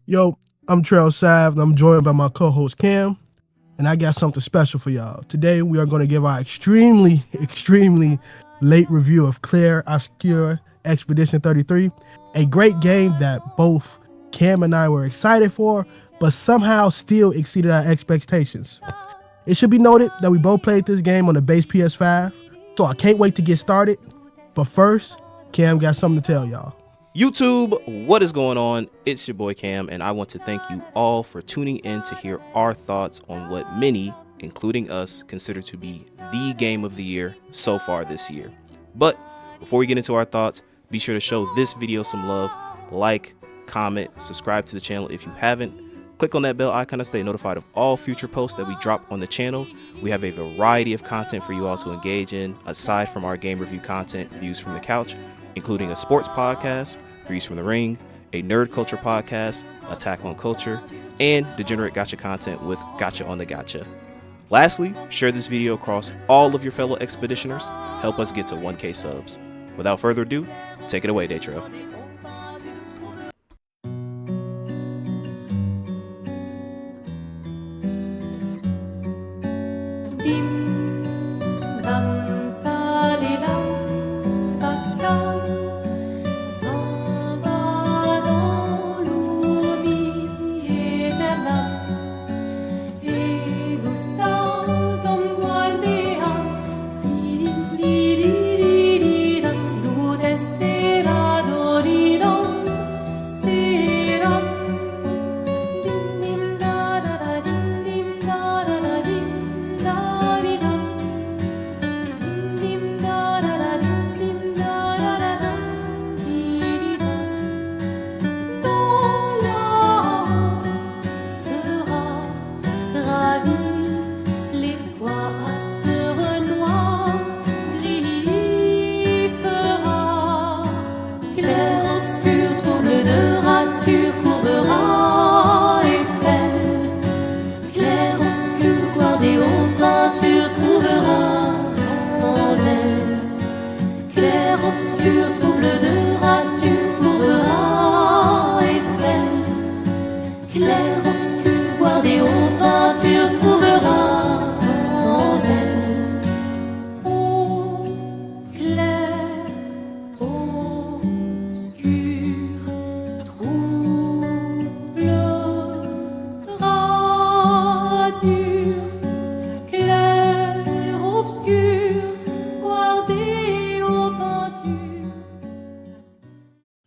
Yo, I'm Trail Sav, and I'm joined by my co-host Cam, and I got something special for y'all. Today, we are going to give our extremely late review of Clair Obscur Expedition 33, a great game that both Cam and I were excited for, but somehow still exceeded our expectations. It should be noted that we both played this game on the base PS5, so I can't wait to get started. But first, Cam got something to tell y'all. YouTube, what is going on? It's your boy Cam, and I want to thank you all for tuning in to hear our thoughts on what many, including us, consider to be the game of the year so far this year. But before we get into our thoughts, be sure to show this video some love, like, comment, subscribe to the channel if you haven't. Click on that bell icon to stay notified of all future posts that we drop on the channel. We have a variety of content for you all to engage in, aside from our game review content, Views from the Couch, including a sports podcast, Threes from the Ring, a nerd culture podcast, Attack on Culture, and degenerate gacha content with Gacha on the Gacha. Lastly, share this video across all of your fellow expeditioners. Help us get to 1K subs. Without further ado, take it away, Daytrail. Clair obscur, trouble de rature, courbera Eiffel. Clair obscur, guardé aux peintures, trouvera sans elle. Ô clair obscur, trouble rature. Clair obscur, guardé aux peintures.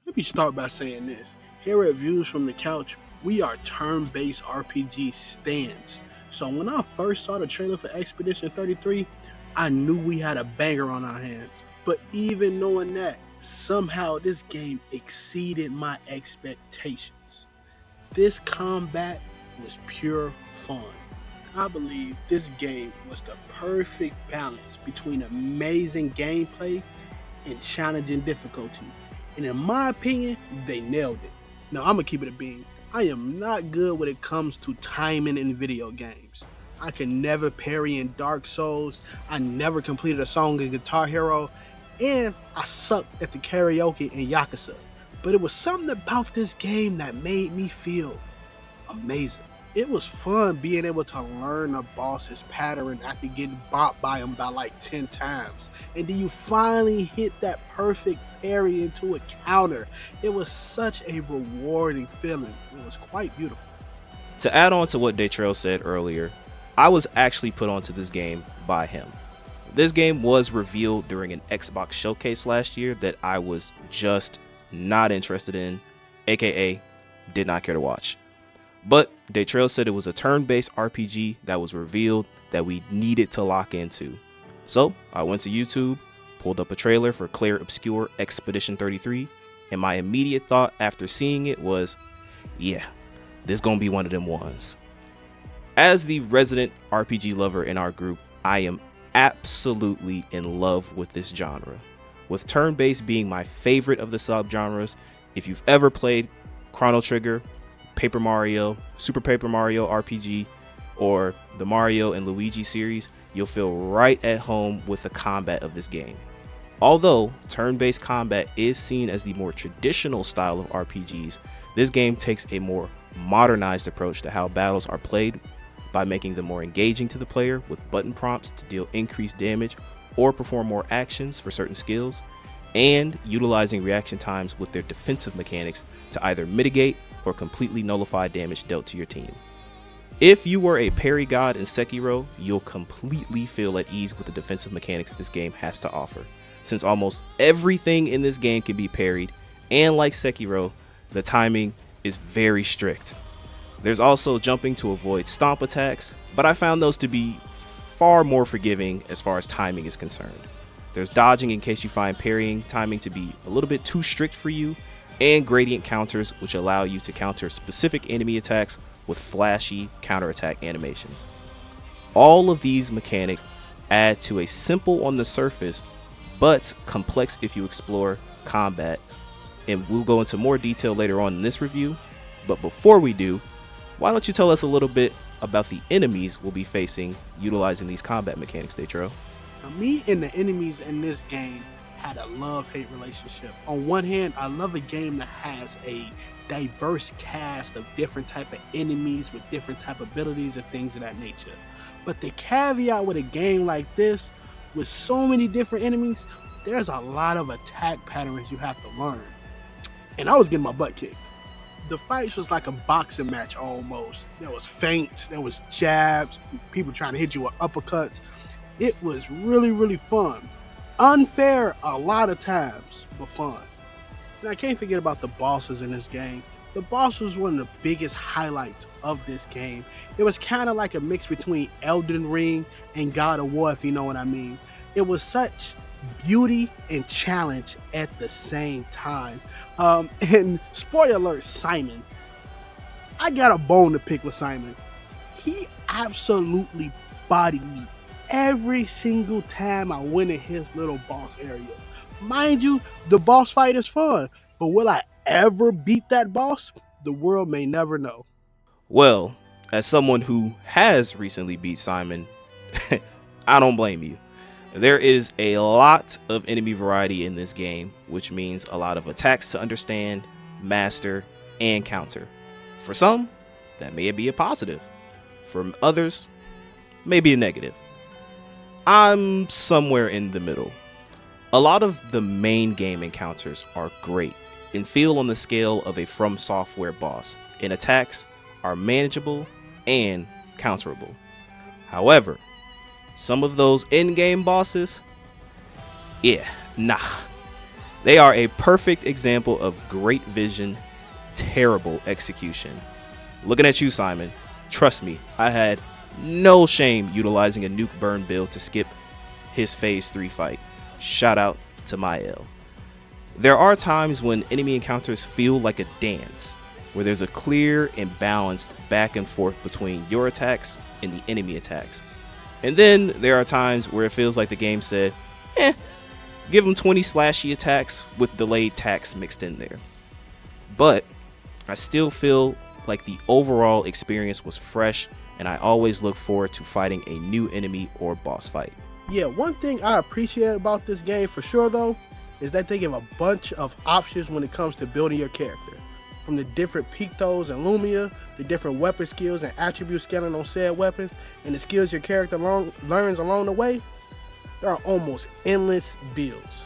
Let me start by saying this. Here at Views from the Couch, we are turn-based RPG stands. So when I first saw the trailer for Expedition 33, I knew we had a banger on our hands. But even knowing that, somehow this game exceeded my expectations. This combat was pure fun. I believe this game was the perfect balance between amazing gameplay and challenging difficulty. And in my opinion, they nailed it. Now, I'm gonna keep it a bean. I am not good when it comes to timing in video games. I can never parry in Dark Souls, I never completed a song in Guitar Hero, and I sucked at the karaoke in Yakuza. But it was something about this game that made me feel amazing. It was fun being able to learn a boss's pattern after getting bopped by him by like 10 times. And then you finally hit that perfect parry into a counter. It was such a rewarding feeling. It was quite beautiful. To add on to what Daytrail said earlier, I was actually put onto this game by him. This game was revealed during an Xbox showcase last year that I was just not interested in, aka did not care to watch. But Daytrail said it was a turn-based RPG that was revealed that we needed to lock into. So I went to YouTube, pulled up a trailer for Clair Obscur Expedition 33, and my immediate thought after seeing it was, yeah, this gonna be one of them ones. As the resident RPG lover in our group, I am absolutely in love with this genre, with turn-based being my favorite of the subgenres. If you've ever played Chrono Trigger, Paper Mario, Super Paper Mario RPG, or the Mario and Luigi series, you'll feel right at home with the combat of this game. Although turn-based combat is seen as the more traditional style of RPGs, this game takes a more modernized approach to how battles are played by making them more engaging to the player with button prompts to deal increased damage or perform more actions for certain skills, and utilizing reaction times with their defensive mechanics to either mitigate or completely nullify damage dealt to your team. If you were a parry god in Sekiro, you'll completely feel at ease with the defensive mechanics this game has to offer, since almost everything in this game can be parried, and like Sekiro, the timing is very strict. There's also jumping to avoid stomp attacks, but I found those to be far more forgiving as far as timing is concerned. There's dodging in case you find parrying timing to be a little bit too strict for you, and gradient counters, which allow you to counter specific enemy attacks with flashy counterattack animations. All of these mechanics add to a simple on the surface but complex if you explore combat, and we'll go into more detail later on in this review. But before we do, why don't you tell us a little bit about the enemies we'll be facing utilizing these combat mechanics, Datro? Now, me and the enemies in this game had a love-hate relationship. On one hand, I love a game that has a diverse cast of different type of enemies with different type of abilities and things of that nature. But the caveat with a game like this, with so many different enemies, there's a lot of attack patterns you have to learn. And I was getting my butt kicked. The fights was like a boxing match almost. There was feints, there was jabs, people trying to hit you with uppercuts. It was really, really fun. Unfair a lot of times, but fun. And I can't forget about the bosses in this game. The boss was one of the biggest highlights of this game. It was kind of like a mix between Elden Ring and God of War, if you know what I mean. It was such beauty and challenge at the same time. And spoiler alert, Simon. I got a bone to pick with Simon. He absolutely bodied me every single time I went in his little boss area. Mind you, the boss fight is fun, but will I ever beat that boss? The world may never know. Well, as someone who has recently beat Simon, I don't blame you. There is a lot of enemy variety in this game, which means a lot of attacks to understand, master, and counter. For some, that may be a positive. For others, maybe a negative. I'm somewhere in the middle. A lot of the main game encounters are great and feel on the scale of a From Software boss, and attacks are manageable and counterable. However, some of those in-game bosses, they are a perfect example of great vision, terrible execution. Looking at you, Simon, trust me, I had no shame utilizing a nuke burn build to skip his phase 3 fight. Shout out to Mael. There are times when enemy encounters feel like a dance, where there's a clear and balanced back and forth between your attacks and the enemy attacks. And then there are times where it feels like the game said, give them 20 slashy attacks with delayed tax mixed in there. But I still feel like the overall experience was fresh, and I always look forward to fighting a new enemy or boss fight. Yeah, one thing I appreciate about this game for sure though, is that they give a bunch of options when it comes to building your character. From the different Pictos and Lumia, the different weapon skills and attribute scaling on said weapons, and the skills your character learns along the way, there are almost endless builds.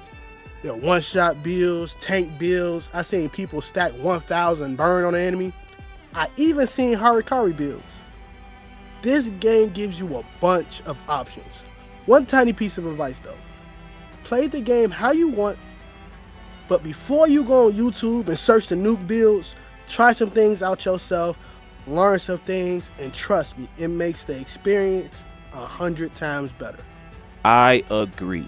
There are one-shot builds, tank builds. I've seen people stack 1,000 burn on an enemy. I even seen Harikari builds. This game gives you a bunch of options. One tiny piece of advice though. Play the game how you want, but before you go on YouTube and search the nuke builds, try some things out yourself, learn some things, and trust me, it makes the experience 100 times better. I agree.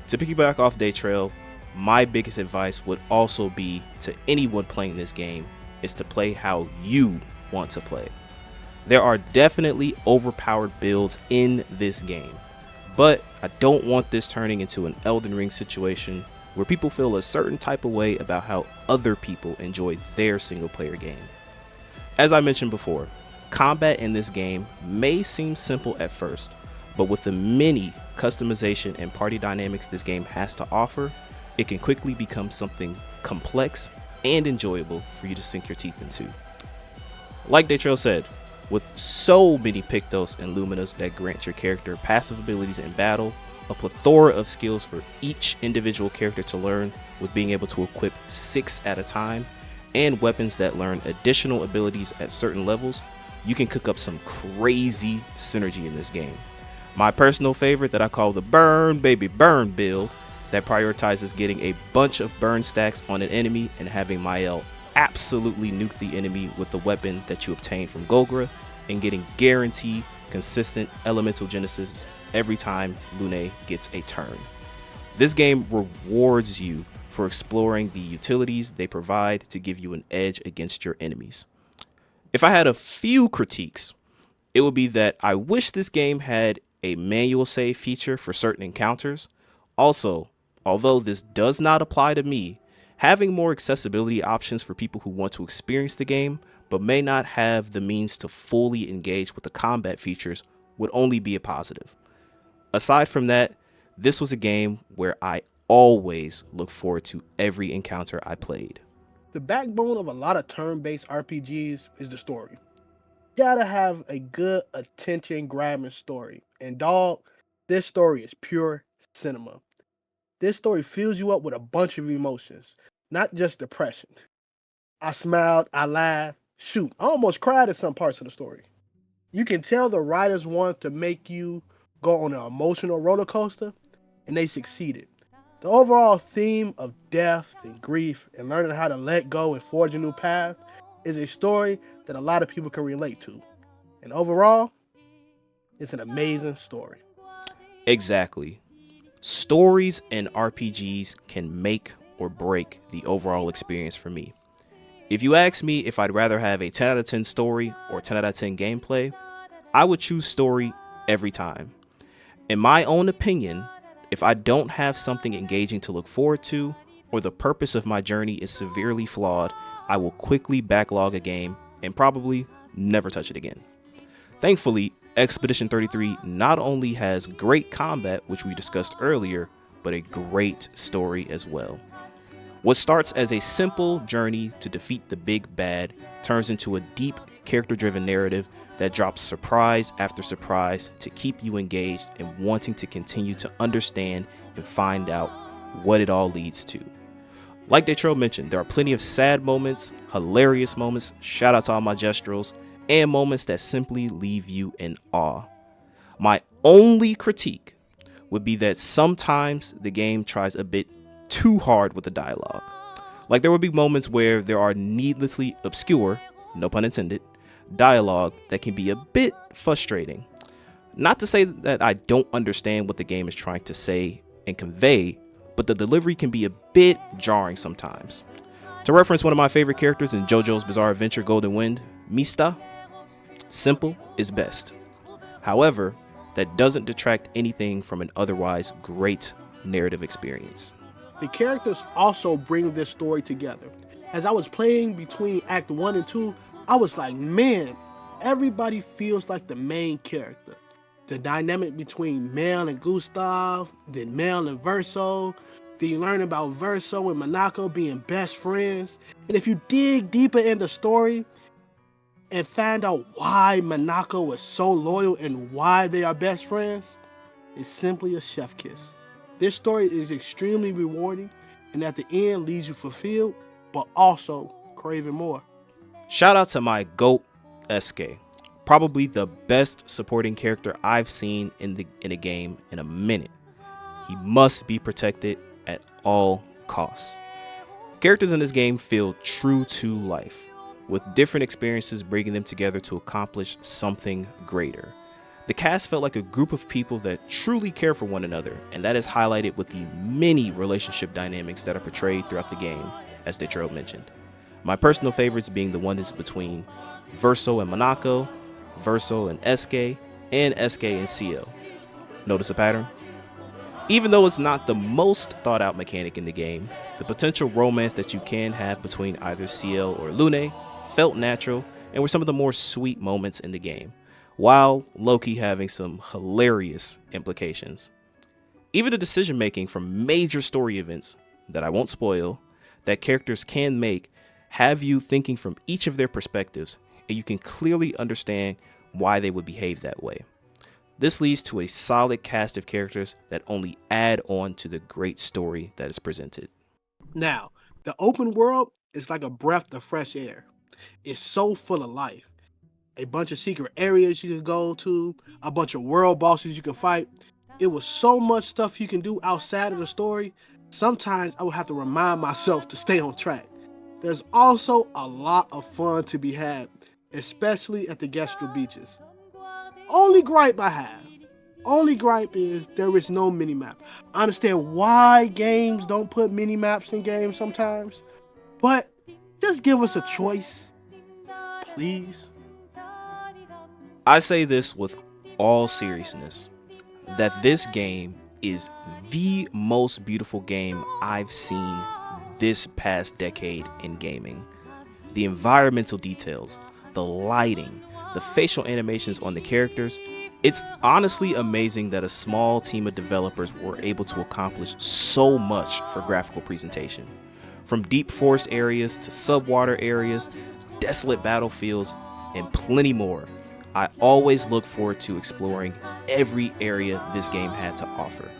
To piggyback off Daytrail, my biggest advice would also be to anyone playing this game is to play how you want to play. There are definitely overpowered builds in this game, but I don't want this turning into an Elden Ring situation where people feel a certain type of way about how other people enjoy their single player game. As I mentioned before, combat in this game may seem simple at first, but with the many customization and party dynamics this game has to offer, it can quickly become something complex and enjoyable for you to sink your teeth into. Like Daytrail said, with so many Pictos and Luminas that grant your character passive abilities in battle, a plethora of skills for each individual character to learn, with being able to equip 6 at a time, and weapons that learn additional abilities at certain levels, you can cook up some crazy synergy in this game. My personal favorite that I call the Burn Baby Burn build that prioritizes getting a bunch of burn stacks on an enemy and having Mael absolutely nuke the enemy with the weapon that you obtain from Golgra and getting guaranteed consistent elemental genesis every time Lune gets a turn. This game rewards you for exploring the utilities they provide to give you an edge against your enemies. If I had a few critiques, it would be that I wish this game had a manual save feature for certain encounters. Also, although this does not apply to me, having more accessibility options for people who want to experience the game but may not have the means to fully engage with the combat features would only be a positive. Aside from that, this was a game where I always look forward to every encounter I played. The backbone of a lot of turn-based RPGs is the story. You gotta have a good attention-grabbing story. And dog, this story is pure cinema. This story fills you up with a bunch of emotions, not just depression. I smiled, I laughed, shoot, I almost cried at some parts of the story. You can tell the writers want to make you go on an emotional roller coaster, and they succeeded. The overall theme of death and grief and learning how to let go and forge a new path is a story that a lot of people can relate to. And overall, it's an amazing story. Exactly. Stories and RPGs can make or break the overall experience for me. If you ask me if I'd rather have a 10 out of 10 story or 10 out of 10 gameplay, I would choose story every time. In my own opinion, if I don't have something engaging to look forward to, or the purpose of my journey is severely flawed, I will quickly backlog a game and probably never touch it again. Thankfully, Expedition 33 not only has great combat, which we discussed earlier, but a great story as well. What starts as a simple journey to defeat the big bad turns into a deep, character-driven narrative that drops surprise after surprise to keep you engaged and wanting to continue to understand and find out what it all leads to. Like Daytrail mentioned, there are plenty of sad moments, hilarious moments, shout out to all my gestrals, and moments that simply leave you in awe. My only critique would be that sometimes the game tries a bit too hard with the dialogue. Like there will be moments where there are needlessly obscure, no pun intended, dialogue that can be a bit frustrating. Not to say that I don't understand what the game is trying to say and convey, but the delivery can be a bit jarring sometimes. To reference one of my favorite characters in JoJo's Bizarre Adventure Golden Wind, Mista, simple is best. However, that doesn't detract anything from an otherwise great narrative experience. The characters also bring this story together. As I was playing between Act 1 and 2, I was like, man, everybody feels like the main character. The dynamic between Mel and Gustav, then Mel and Verso. Then you learn about Verso and Monaco being best friends. And if you dig deeper in the story and find out why Monaco is so loyal and why they are best friends, it's simply a chef kiss. This story is extremely rewarding and at the end leaves you fulfilled, but also craving more. Shout out to my GOAT, SK. Probably the best supporting character I've seen in a game in a minute. He must be protected at all costs. Characters in this game feel true to life, with different experiences bringing them together to accomplish something greater. The cast felt like a group of people that truly care for one another, and that is highlighted with the many relationship dynamics that are portrayed throughout the game, as Daytrail mentioned. My personal favorites being the one that's between Verso and Monaco, Verso and SK, and SK and CL. Notice a pattern? Even though it's not the most thought out mechanic in the game, the potential romance that you can have between either CL or Lune felt natural and were some of the more sweet moments in the game, while low-key having some hilarious implications. Even the decision making from major story events that I won't spoil that characters can make have you thinking from each of their perspectives and you can clearly understand why they would behave that way. This leads to a solid cast of characters that only add on to the great story that is presented. Now, the open world is like a breath of fresh air. It's so full of life. A bunch of secret areas you can go to, a bunch of world bosses you can fight. It was so much stuff you can do outside of the story. Sometimes I would have to remind myself to stay on track. There's also a lot of fun to be had, especially at the Gestro beaches. Only gripe I have, is there is no mini-map. I understand why games don't put mini-maps in games sometimes, but just give us a choice, please. I say this with all seriousness, that this game is the most beautiful game I've seen this past decade in gaming. The environmental details, the lighting, the facial animations on the characters. It's honestly amazing that a small team of developers were able to accomplish so much for graphical presentation. From deep forest areas to subwater areas, desolate battlefields, and plenty more. I always look forward to exploring every area this game had to offer.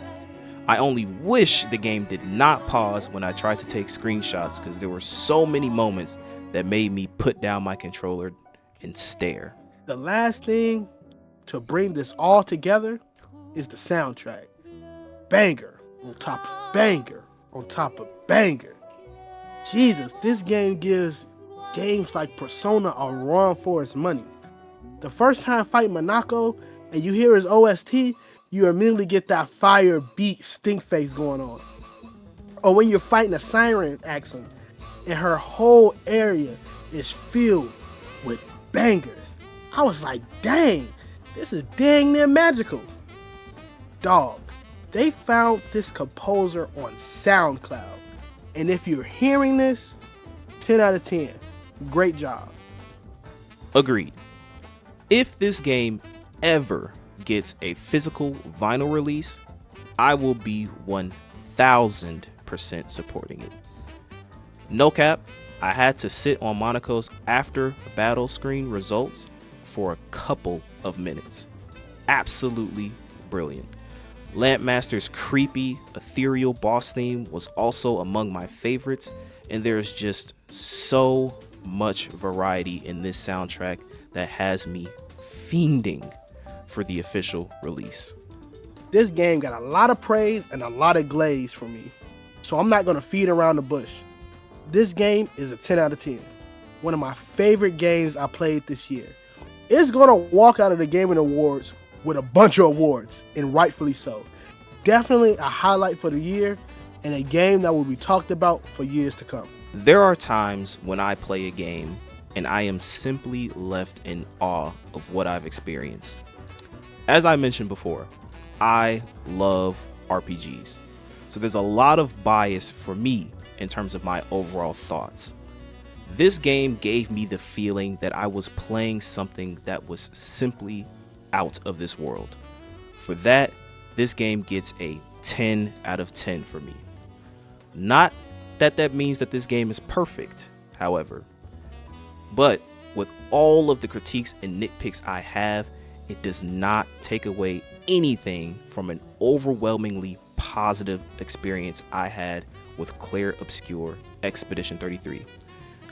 I only wish the game did not pause when I tried to take screenshots, because there were so many moments that made me put down my controller and stare. The last thing to bring this all together is the soundtrack. Banger on top of banger on top of banger. Jesus, this game gives games like Persona a run for its money. The first time fighting Monaco and you hear his OST, you immediately get that fire beat stink face going on. Or when you're fighting a siren accent and her whole area is filled with bangers. I was like, dang, this is dang near magical. Dog, they found this composer on SoundCloud. And if you're hearing this, 10 out of 10. Great job. Agreed. If this game ever gets a physical vinyl release, I will be 1000% supporting it. No cap, I had to sit on Monaco's after battle screen results for a couple of minutes. Absolutely brilliant. Lampmaster's creepy, ethereal boss theme was also among my favorites, and there's just so much variety in this soundtrack that has me fiending for the official release. This game got a lot of praise and a lot of glaze from me, so I'm not going to feed around the bush. This game is a 10 out of 10. One of my favorite games I played this year. It's going to walk out of the Gaming Awards with a bunch of awards, and rightfully so. Definitely a highlight for the year, and a game that will be talked about for years to come. There are times when I play a game and I am simply left in awe of what I've experienced. As I mentioned before, I love RPGs, so there's a lot of bias for me in terms of my overall thoughts. This game gave me the feeling that I was playing something that was simply out of this world. For that, this game gets a 10 out of 10 for me. Not that that means that this game is perfect, however, but with all of the critiques and nitpicks I have, it does not take away anything from an overwhelmingly positive experience I had with Clair Obscur Expedition 33.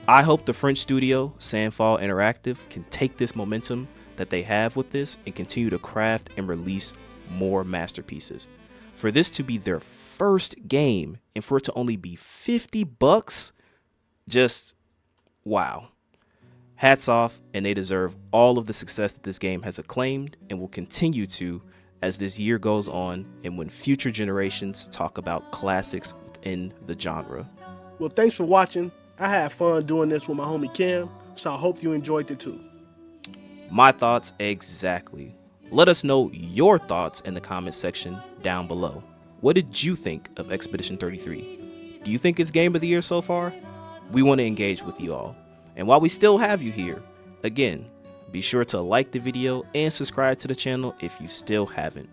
I hope the French studio, Sandfall Interactive, can take this momentum that they have with this and continue to craft and release more masterpieces. For this to be their first game and for it to only be $50, just wow. Hats off, and they deserve all of the success that this game has acclaimed and will continue to as this year goes on and when future generations talk about classics within the genre. Well, thanks for watching. I had fun doing this with my homie Cam, so I hope you enjoyed it too. My thoughts exactly. Let us know your thoughts in the comment section down below. What did you think of Expedition 33? Do you think it's game of the year so far? We want to engage with you all. And while we still have you here, again, be sure to like the video and subscribe to the channel if you still haven't.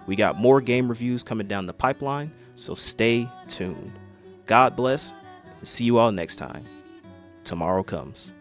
We got more game reviews coming down the pipeline, so stay tuned. God bless, and see you all next time. Tomorrow comes.